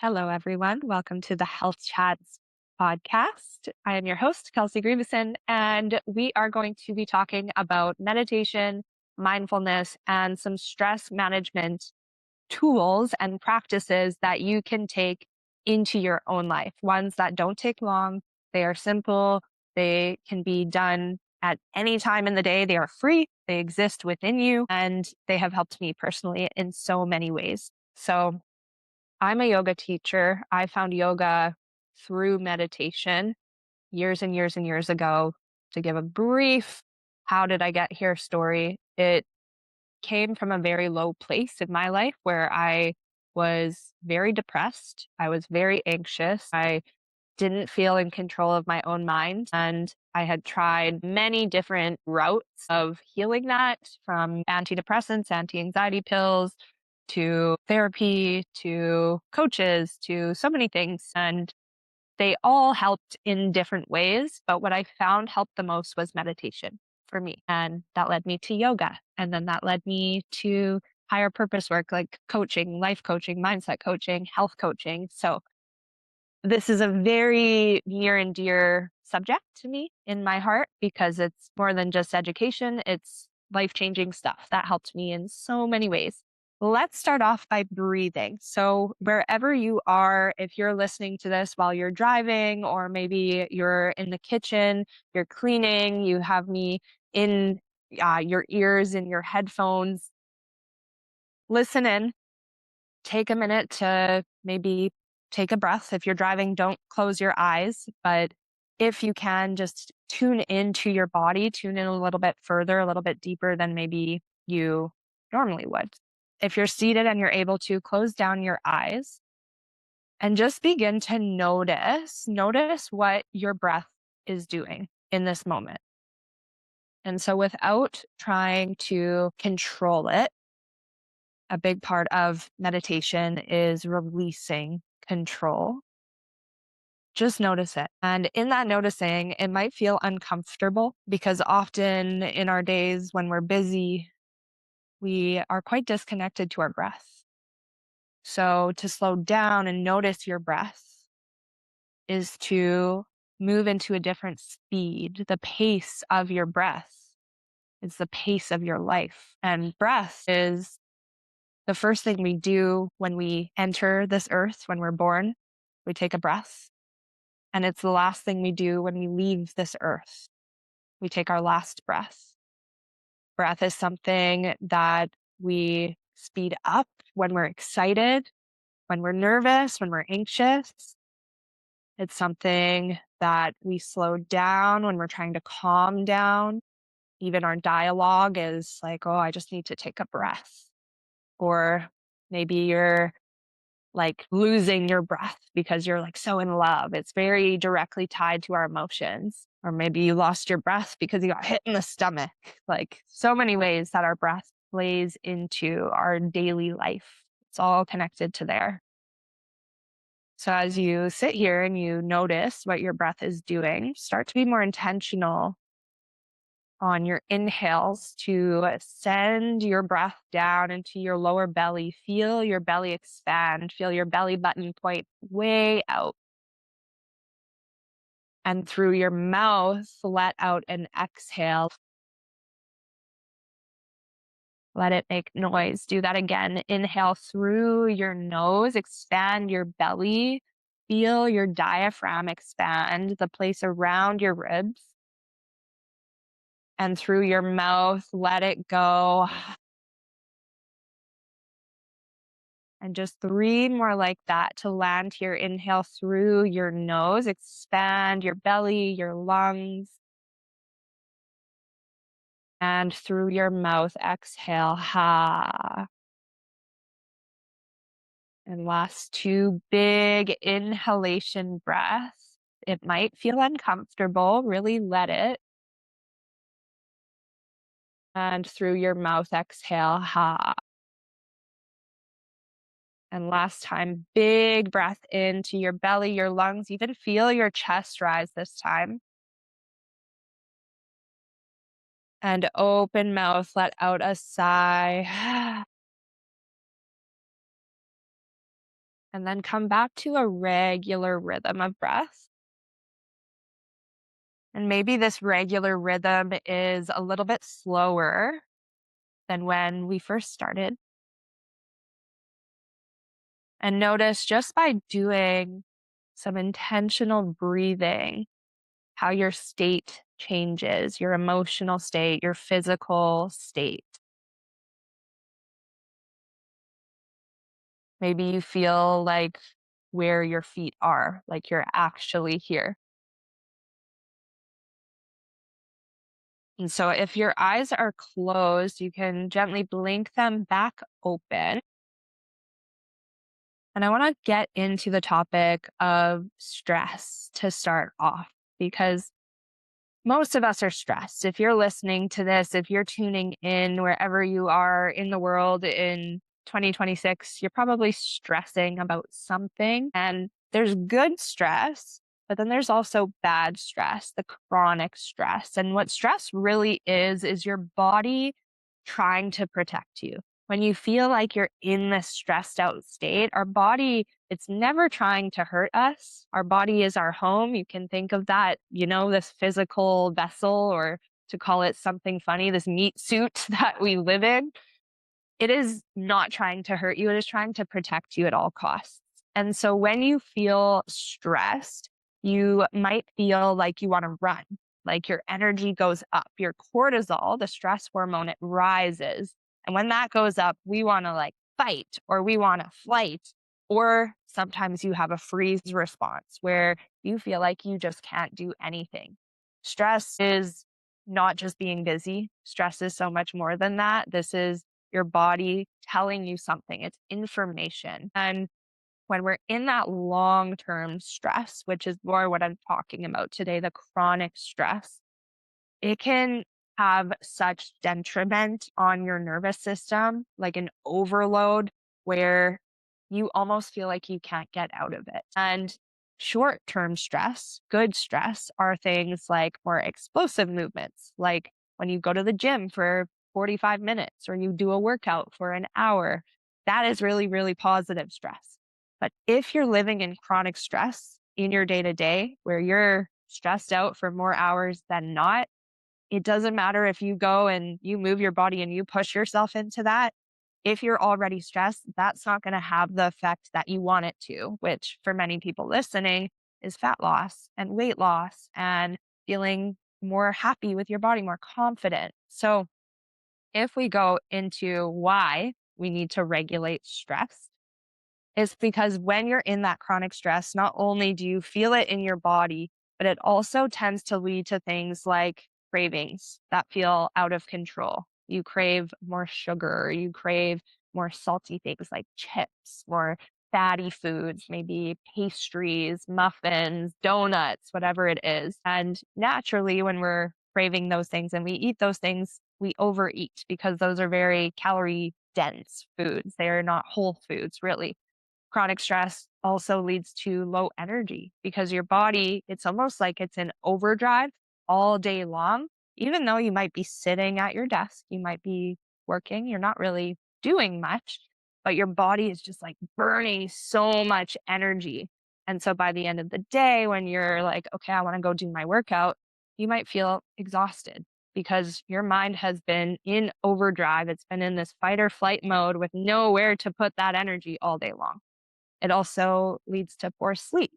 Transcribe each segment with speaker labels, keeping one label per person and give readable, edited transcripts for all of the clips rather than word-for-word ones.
Speaker 1: Hello, everyone. Welcome to the Health Chats podcast. I am your host, Kelsey Grieveson, and we are going to be talking about meditation, mindfulness, and some stress management tools and practices that you can take into your own life. Ones that don't take long, they are simple, they can be done at any time in the day, they are free, they exist within you, and they have helped me personally in so many ways. So, I'm a yoga teacher. I found yoga through meditation years and years and years ago. To give a brief how did I get here story, it came from a very low place in my life where I was very depressed. I was very anxious. I didn't feel in control of my own mind. And I had tried many different routes of healing that, from antidepressants, anti anxiety pills, to therapy, to coaches, to so many things. And they all helped in different ways. But what I found helped the most was meditation for me. And that led me to yoga. And then that led me to higher purpose work like coaching, life coaching, mindset coaching, health coaching. So this is a very near and dear subject to me in my heart because it's more than just education. It's life-changing stuff that helped me in so many ways. Let's start off by breathing. So wherever you are, if you're listening to this while you're driving, or maybe you're in the kitchen, you're cleaning, you have me in your ears, in your headphones, listen in. Take a minute to maybe take a breath. If you're driving, don't close your eyes. But if you can, just tune into your body, tune in a little bit further, a little bit deeper than maybe you normally would. If you're seated and you're able to, close down your eyes and just begin to notice what your breath is doing in this moment. And so without trying to control it, a big part of meditation is releasing control. Just notice it. And in that noticing, it might feel uncomfortable because often in our days when we're busy, we are quite disconnected to our breath. So to slow down and notice your breath is to move into a different speed. The pace of your breath is the pace of your life. And breath is the first thing we do when we enter this earth, when we're born. We take a breath. And it's the last thing we do when we leave this earth. We take our last breath. Breath is something that we speed up when we're excited, when we're nervous, when we're anxious. It's something that we slow down when we're trying to calm down. Even our dialogue is like, oh, I just need to take a breath. Or maybe you're like losing your breath because you're like so in love. It's very directly tied to our emotions. Or maybe you lost your breath because you got hit in the stomach. Like so many ways that our breath plays into our daily life. It's all connected to there. So as you sit here and you notice what your breath is doing, start to be more intentional on your inhales to send your breath down into your lower belly. Feel your belly expand. Feel your belly button point way out. And through your mouth, let out an exhale. Let it make noise. Do that again. Inhale through your nose, expand your belly. Feel your diaphragm expand, the place around your ribs. And through your mouth, let it go. And just 3 more like that to land here. Inhale through your nose, expand your belly, your lungs. And through your mouth, exhale, ha. And last 2 big inhalation breaths. It might feel uncomfortable, really let it. And through your mouth, exhale, ha. And last time, big breath into your belly, your lungs, even feel your chest rise this time. And open mouth, let out a sigh. and then come back to a regular rhythm of breath. And maybe this regular rhythm is a little bit slower than when we first started. And notice just by doing some intentional breathing, how your state changes, your emotional state, your physical state. Maybe you feel like where your feet are, like you're actually here. And so if your eyes are closed, you can gently blink them back open. And I want to get into the topic of stress to start off because most of us are stressed. If you're listening to this, if you're tuning in wherever you are in the world in 2026, you're probably stressing about something. And there's good stress, but then there's also bad stress, the chronic stress. And what stress really is your body trying to protect you. When you feel like you're in this stressed out state, our body, it's never trying to hurt us. Our body is our home. You can think of that, this physical vessel, or to call it something funny, this meat suit that we live in. It is not trying to hurt you. It is trying to protect you at all costs. And so when you feel stressed, you might feel like you want to run, like your energy goes up, your cortisol, the stress hormone, it rises. And when that goes up, we want to like fight or we want to flight. Or sometimes you have a freeze response where you feel like you just can't do anything. Stress is not just being busy. Stress is so much more than that. This is your body telling you something. It's information. And when we're in that long term stress, which is more what I'm talking about today, the chronic stress, it can have such detriment on your nervous system, like an overload where you almost feel like you can't get out of it. And short term stress, good stress, are things like more explosive movements, like when you go to the gym for 45 minutes or you do a workout for an hour. That is really, really positive stress. But if you're living in chronic stress in your day to day, where you're stressed out for more hours than not, it doesn't matter if you go and you move your body and you push yourself into that. If you're already stressed, that's not going to have the effect that you want it to, which for many people listening is fat loss and weight loss and feeling more happy with your body, more confident. So, if we go into why we need to regulate stress, is because when you're in that chronic stress, not only do you feel it in your body, but it also tends to lead to things like cravings that feel out of control. You crave more sugar, you crave more salty things like chips, more fatty foods, maybe pastries, muffins, donuts, whatever it is. And naturally, when we're craving those things and we eat those things, we overeat because those are very calorie dense foods. They are not whole foods, really. Chronic stress also leads to low energy because your body, it's almost like it's in overdrive all day long. Even though you might be sitting at your desk, you might be working, you're not really doing much, but your body is just like burning so much energy. And so by the end of the day, when you're like, okay, I want to go do my workout, you might feel exhausted because your mind has been in overdrive. It's been in this fight or flight mode with nowhere to put that energy all day long. It also leads to poor sleep.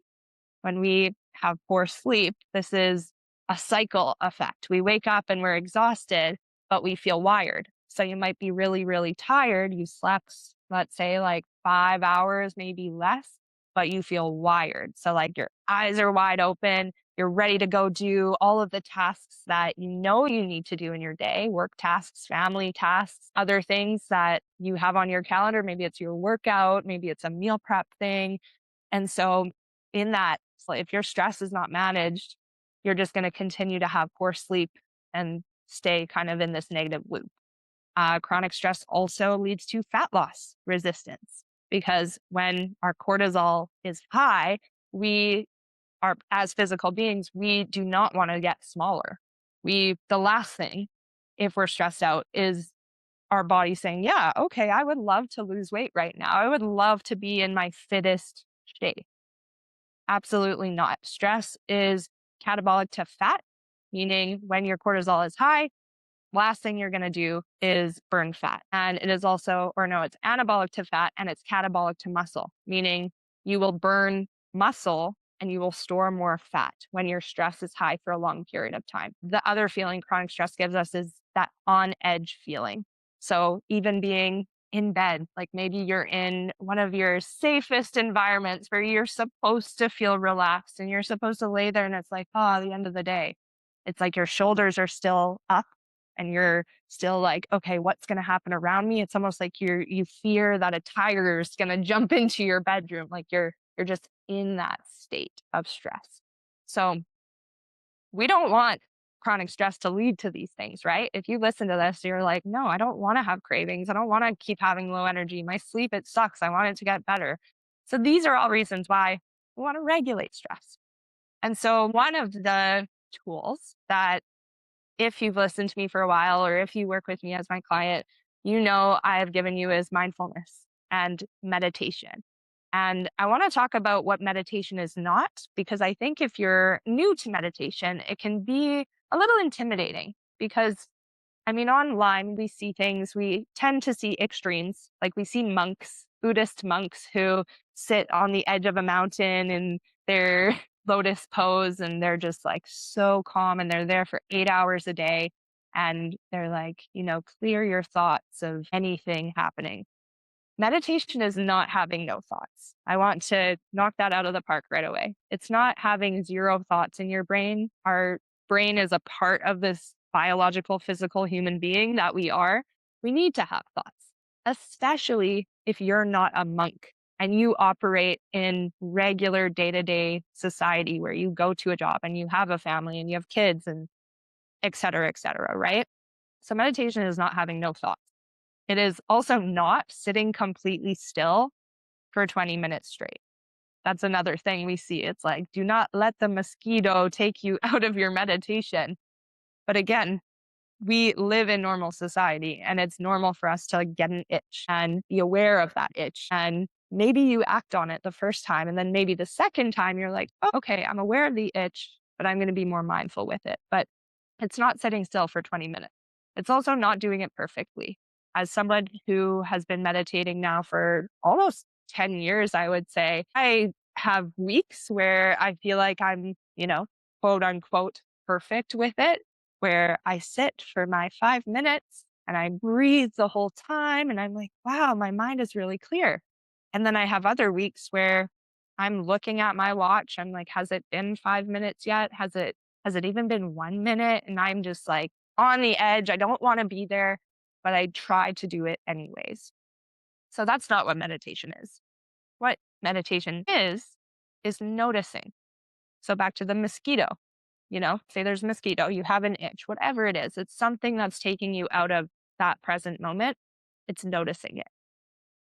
Speaker 1: When we have poor sleep, this is a cycle effect. We wake up and we're exhausted, but we feel wired. So you might be really, really tired. You slept, let's say, like 5 hours, maybe less, but you feel wired. So, like, your eyes are wide open. You're ready to go do all of the tasks that you know you need to do in your day, work tasks, family tasks, other things that you have on your calendar. Maybe it's your workout, maybe it's a meal prep thing. And so in that, so if your stress is not managed, you're just going to continue to have poor sleep and stay kind of in this negative loop. Chronic stress also leads to fat loss resistance because when our cortisol is high, we are, as physical beings, we do not want to get smaller. The last thing, if we're stressed out, is our body saying, yeah, okay, I would love to lose weight right now. I would love to be in my fittest shape. Absolutely not. Stress is catabolic to fat, meaning when your cortisol is high, last thing you're going to do is burn fat. And it is also, or no, it's anabolic to fat and it's catabolic to muscle, meaning you will burn muscle and you will store more fat when your stress is high for a long period of time. The other feeling chronic stress gives us is that on edge feeling. So even being in bed, like maybe you're in one of your safest environments where you're supposed to feel relaxed and you're supposed to lay there and it's like, oh, the end of the day, it's like your shoulders are still up and you're still like, okay, what's going to happen around me? It's almost like you fear that a tiger is going to jump into your bedroom. Like you're just in that state of stress. So we don't want chronic stress to lead to these things, right? If you listen to this, you're like, no, I don't want to have cravings. I don't want to keep having low energy. My sleep, it sucks. I want it to get better. So these are all reasons why we want to regulate stress. And so one of the tools that if you've listened to me for a while or if you work with me as my client, you know I have given you is mindfulness and meditation. And I want to talk about what meditation is not, because I think if you're new to meditation, it can be a little intimidating because I mean, online, we see things, we tend to see extremes. Like we see monks, Buddhist monks who sit on the edge of a mountain in their lotus pose and they're just like so calm and they're there for 8 hours a day. And they're like, clear your thoughts of anything happening. Meditation is not having no thoughts. I want to knock that out of the park right away. It's not having zero thoughts in your brain. Our brain is a part of this biological, physical human being that we are. We need to have thoughts, especially if you're not a monk and you operate in regular day to day society where you go to a job and you have a family and you have kids and et cetera, right? So meditation is not having no thoughts. It is also not sitting completely still for 20 minutes straight. That's another thing we see. It's like, do not let the mosquito take you out of your meditation. But again, we live in normal society and it's normal for us to get an itch and be aware of that itch. And maybe you act on it the first time. And then maybe the second time you're like, oh, okay, I'm aware of the itch, but I'm going to be more mindful with it. But it's not sitting still for 20 minutes. It's also not doing it perfectly. As someone who has been meditating now for almost 10 years, I would say, I have weeks where I feel like I'm, quote unquote, perfect with it, where I sit for my 5 minutes and I breathe the whole time. And I'm like, wow, my mind is really clear. And then I have other weeks where I'm looking at my watch. I'm like, has it been 5 minutes yet? Has it even been 1 minute? And I'm just like on the edge. I don't want to be there, but I try to do it anyways. So that's not what meditation is. What meditation is noticing. So back to the mosquito, say there's a mosquito, you have an itch, whatever it is, it's something that's taking you out of that present moment. It's noticing it.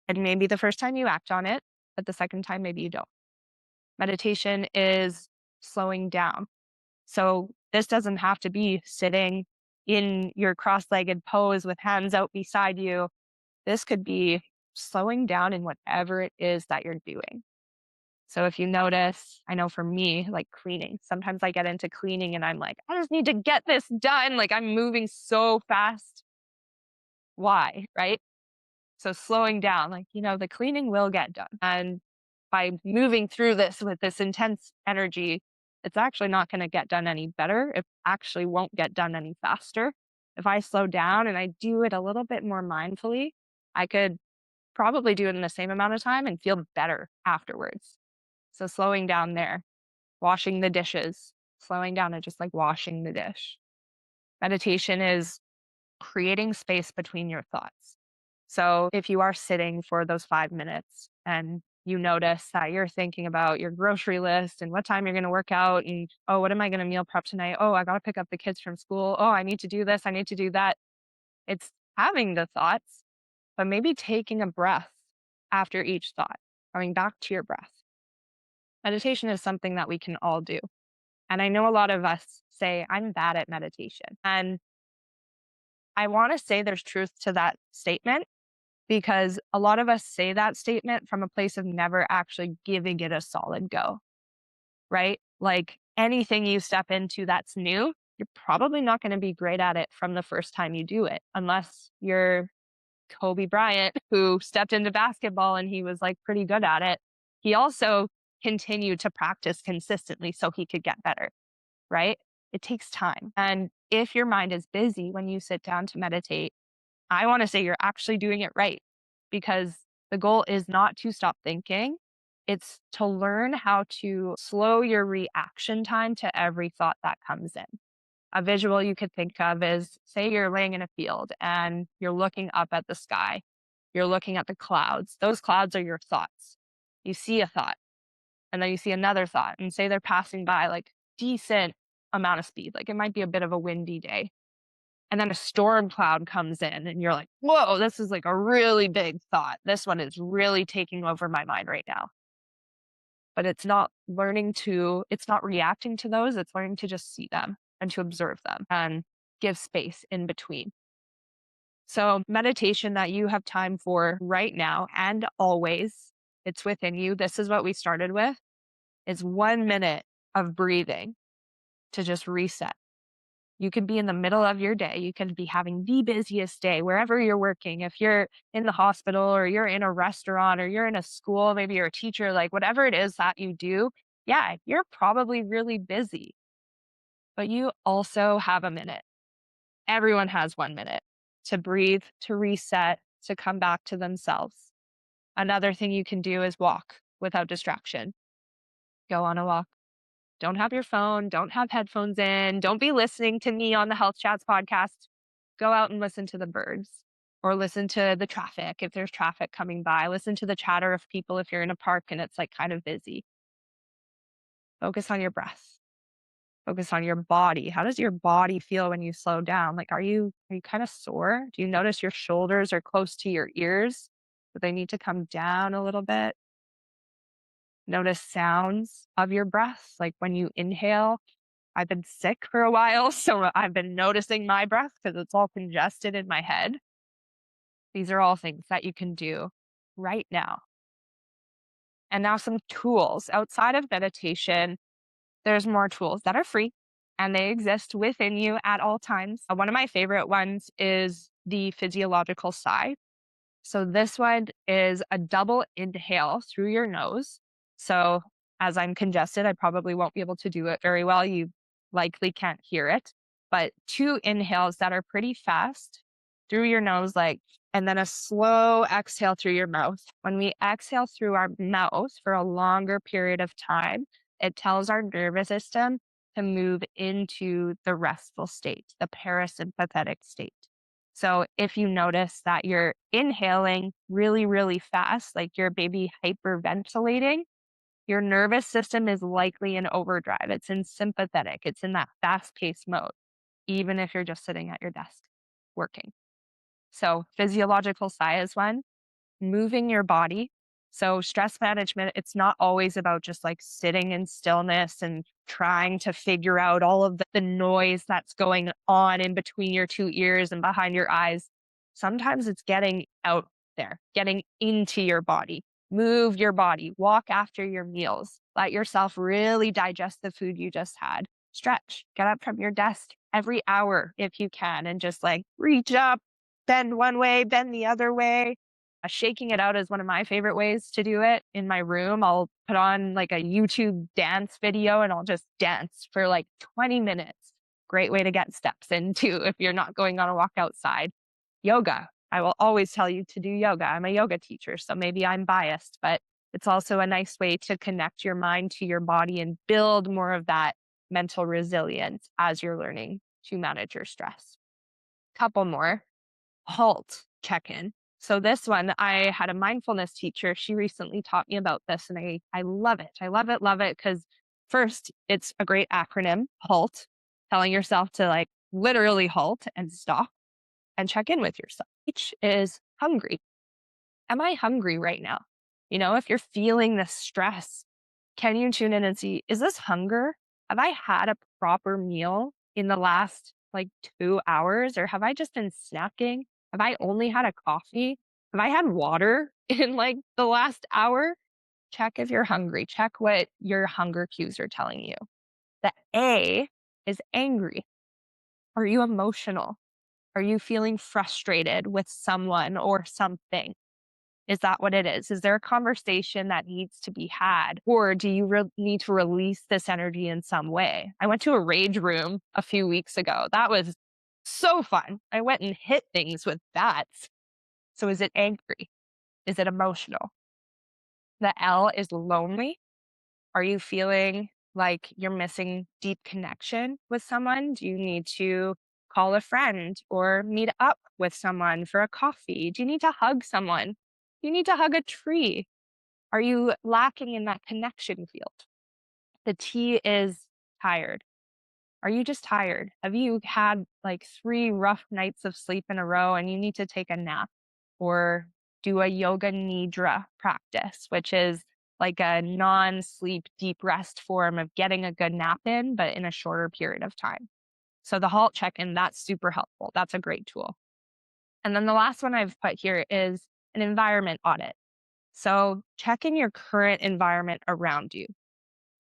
Speaker 1: And maybe the first time you act on it, but the second time, maybe you don't. Meditation is slowing down. So this doesn't have to be sitting in your cross-legged pose with hands out beside you. This could be slowing down in whatever it is that you're doing. So if you notice, I know for me, like cleaning, sometimes I get into cleaning and I'm like, I just need to get this done. Like I'm moving so fast. Why? Right? So slowing down, like, the cleaning will get done. And by moving through this with this intense energy, it's actually not going to get done any better. It actually won't get done any faster. If I slow down and I do it a little bit more mindfully, I could probably do it in the same amount of time and feel better afterwards. So slowing down there, washing the dishes, slowing down and just like washing the dish. Meditation is creating space between your thoughts. So if you are sitting for those 5 minutes and you notice that you're thinking about your grocery list and what time you're going to work out and, oh, what am I going to meal prep tonight? Oh, I got to pick up the kids from school. Oh, I need to do this. I need to do that. It's having the thoughts, but maybe taking a breath after each thought, coming back to your breath. Meditation is something that we can all do. And I know a lot of us say, I'm bad at meditation. And I want to say there's truth to that statement because a lot of us say that statement from a place of never actually giving it a solid go, right? Like anything you step into that's new, you're probably not going to be great at it from the first time you do it, unless you're Kobe Bryant, who stepped into basketball and he was like pretty good at it. He also continued to practice consistently so he could get better, right? It takes time. And if your mind is busy when you sit down to meditate, I want to say you're actually doing it right because the goal is not to stop thinking. It's to learn how to slow your reaction time to every thought that comes in. A visual you could think of is, say you're laying in a field and you're looking up at the sky. You're looking at the clouds. Those clouds are your thoughts. You see a thought and then you see another thought and say they're passing by like decent amount of speed. Like it might be a bit of a windy day. And then a storm cloud comes in and you're like, whoa, this is like a really big thought. This one is really taking over my mind right now. But it's not reacting to those. It's learning to just see them and to observe them and give space in between. So meditation that you have time for right now and always, it's within you. This is what we started with, is 1 minute of breathing to just reset. You could be in the middle of your day. You could be having the busiest day wherever you're working. If you're in the hospital or you're in a restaurant or you're in a school, maybe you're a teacher, like whatever it is that you do, yeah, you're probably really busy, but you also have a minute. Everyone has 1 minute to breathe, to reset, to come back to themselves. Another thing you can do is walk without distraction. Go on a walk. Don't have your phone. Don't have headphones in. Don't be listening to me on the Health Chats podcast. Go out and listen to the birds or listen to the traffic if there's traffic coming by. Listen to the chatter of people if you're in a park and it's like kind of busy. Focus on your breath. Focus on your body. How does your body feel when you slow down? Like, are you kind of sore? Do you notice your shoulders are close to your ears? Do they need to come down a little bit? Notice sounds of your breath. Like when you inhale, I've been sick for a while, so I've been noticing my breath because it's all congested in my head. These are all things that you can do right now. And now some tools outside of meditation. There's more tools that are free and they exist within you at all times. One of my favorite ones is the physiological sigh. So this one is a double inhale through your nose. So as I'm congested, I probably won't be able to do it very well. You likely can't hear it, but two inhales that are pretty fast through your nose, like, and then a slow exhale through your mouth. When we exhale through our mouth for a longer period of time, it tells our nervous system to move into the restful state, the parasympathetic state. So if you notice that you're inhaling really, really fast, like you're maybe hyperventilating, your nervous system is likely in overdrive. It's in sympathetic. It's in that fast paced mode, even if you're just sitting at your desk working. So physiological sigh is one, moving your body. So stress management, it's not always about just like sitting in stillness and trying to figure out all of the noise that's going on in between your two ears and behind your eyes. Sometimes it's getting out there, getting into your body. Move your body, walk after your meals, let yourself really digest the food you just had. Stretch, get up from your desk every hour if you can, and just like reach up, bend one way, bend the other way. Shaking it out is one of my favorite ways to do it in my room. I'll put on like a YouTube dance video and I'll just dance for like 20 minutes. Great way to get steps in too if you're not going on a walk outside. Yoga. I will always tell you to do yoga. I'm a yoga teacher, so maybe I'm biased, but it's also a nice way to connect your mind to your body and build more of that mental resilience as you're learning to manage your stress. Couple more. Halt check in. So this one, I had a mindfulness teacher. She recently taught me about this and I love it. I love it because first, it's a great acronym, HALT, telling yourself to like literally halt and stop and check in with yourself. Each is hungry. Am I hungry right now? If you're feeling the stress, can you tune in and see, is this hunger? Have I had a proper meal in the last like 2 hours? Or have I just been snacking? Have I only had a coffee? Have I had water in like the last hour? Check if you're hungry. Check what your hunger cues are telling you. The A is angry. Are you emotional? Are you feeling frustrated with someone or something? Is that what it is? Is there a conversation that needs to be had? Or do you need to release this energy in some way? I went to a rage room a few weeks ago. That was so fun. I went and hit things with bats. So is it angry? Is it emotional? The L is lonely. Are you feeling like you're missing deep connection with someone? Do you need to call a friend or meet up with someone for a coffee? Do you need to hug someone? Do you need to hug a tree? Are you lacking in that connection field? The T is tired. Are you just tired? Have you had like 3 rough nights of sleep in a row and you need to take a nap or do a yoga nidra practice, which is like a non sleep deep rest form of getting a good nap in, but in a shorter period of time. So the halt check in, that's super helpful. That's a great tool. And then the last one I've put here is an environment audit. So check in your current environment around you.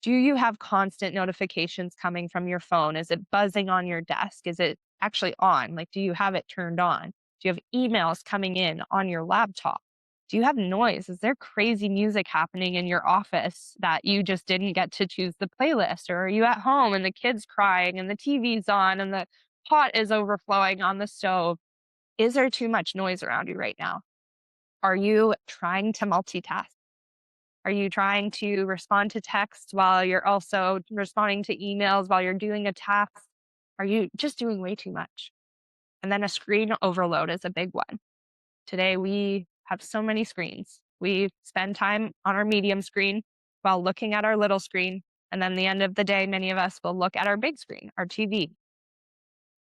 Speaker 1: Do you have constant notifications coming from your phone? Is it buzzing on your desk? Is it actually on? Like, do you have it turned on? Do you have emails coming in on your laptop? Do you have noise? Is there crazy music happening in your office that you just didn't get to choose the playlist? Or are you at home and the kid's crying and the TV's on and the pot is overflowing on the stove? Is there too much noise around you right now? Are you trying to multitask? Are you trying to respond to texts while you're also responding to emails while you're doing a task? Are you just doing way too much? And then a screen overload is a big one. Today, we have so many screens. We spend time on our medium screen while looking at our little screen. And then the end of the day, many of us will look at our big screen, our TV.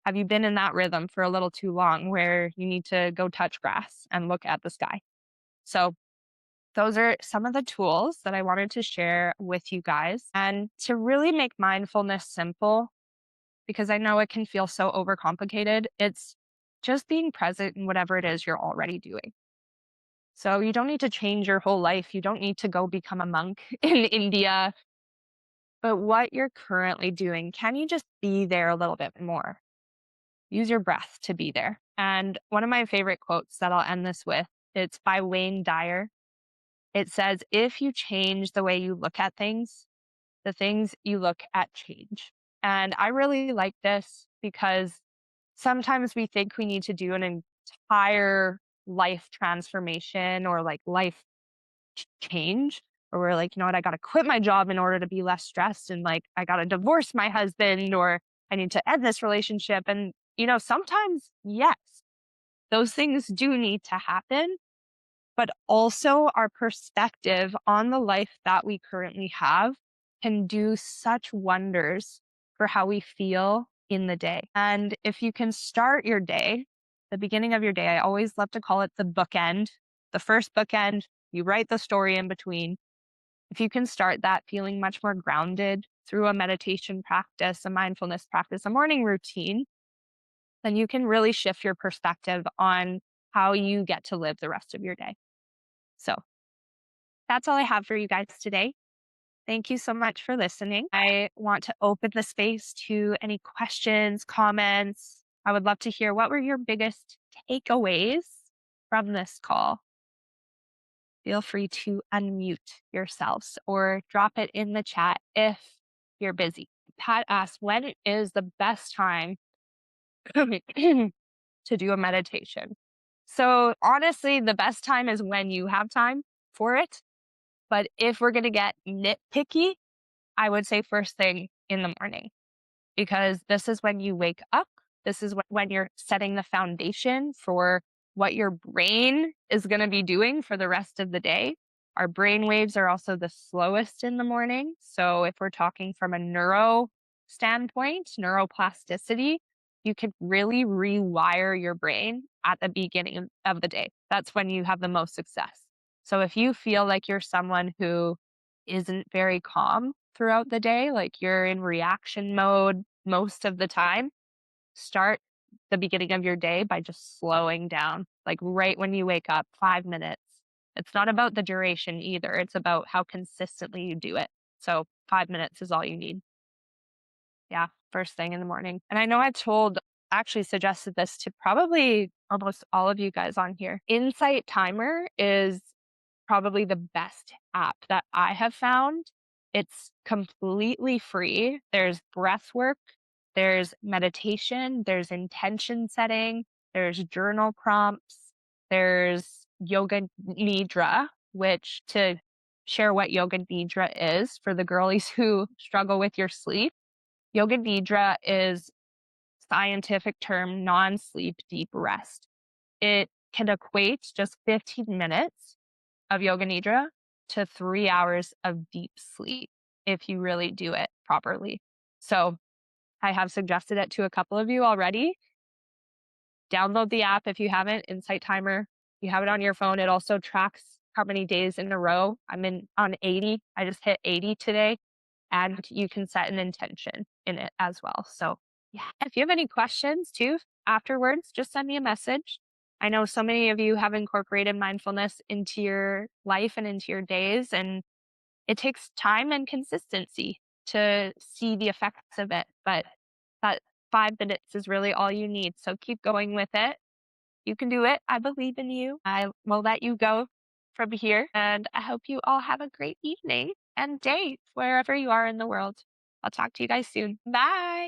Speaker 1: Have you been in that rhythm for a little too long where you need to go touch grass and look at the sky? So those are some of the tools that I wanted to share with you guys. And to really make mindfulness simple, because I know it can feel so overcomplicated, it's just being present in whatever it is you're already doing. So you don't need to change your whole life. You don't need to go become a monk in India. But what you're currently doing, can you just be there a little bit more? Use your breath to be there. And one of my favorite quotes that I'll end this with, it's by Wayne Dyer. It says, if you change the way you look at things, the things you look at change. And I really like this because sometimes we think we need to do an entire life transformation or like life change, or we're like, you know what, I got to quit my job in order to be less stressed. And like, I got to divorce my husband or I need to end this relationship. And, sometimes, yes, those things do need to happen, but also our perspective on the life that we currently have can do such wonders for how we feel in the day. And if you can start your day, the beginning of your day, I always love to call it the bookend, the first bookend, you write the story in between. If you can start that feeling much more grounded through a meditation practice, a mindfulness practice, a morning routine, then you can really shift your perspective on how you get to live the rest of your day. So that's all I have for you guys today. Thank you so much for listening. I want to open the space to any questions, comments. I would love to hear what were your biggest takeaways from this call. Feel free to unmute yourselves or drop it in the chat if you're busy. Pat asked, when is the best time to do a meditation? So honestly, the best time is when you have time for it. But if we're going to get nitpicky, I would say first thing in the morning, because this is when you wake up. This is when you're setting the foundation for what your brain is going to be doing for the rest of the day. Our brain waves are also the slowest in the morning. So if we're talking from a neuro standpoint, neuroplasticity, you can really rewire your brain at the beginning of the day. That's when you have the most success. So if you feel like you're someone who isn't very calm throughout the day, like you're in reaction mode most of the time, start the beginning of your day by just slowing down, like right when you wake up, 5 minutes. It's not about the duration either. It's about how consistently you do it. So 5 minutes is all you need. Yeah, first thing in the morning. And I know actually suggested this to probably almost all of you guys on here. Insight Timer is probably the best app that I have found. It's completely free. There's breath work, there's meditation, there's intention setting, there's journal prompts, there's yoga nidra, which to share what yoga nidra is for the girlies who struggle with your sleep. Yoga nidra is scientific term non-sleep deep rest. It can equate just 15 minutes of yoga nidra to 3 hours of deep sleep if you really do it properly. So I have suggested it to a couple of you already. Download the app if you haven't, Insight Timer. You have it on your phone. It also tracks how many days in a row. On 80. I just hit 80 today. And you can set an intention in it as well. So yeah, if you have any questions too afterwards, just send me a message. I know so many of you have incorporated mindfulness into your life and into your days, and it takes time and consistency to see the effects of it. But that 5 minutes is really all you need. So keep going with it. You can do it. I believe in you. I will let you go from here. And I hope you all have a great evening and day wherever you are in the world. I'll talk to you guys soon. Bye.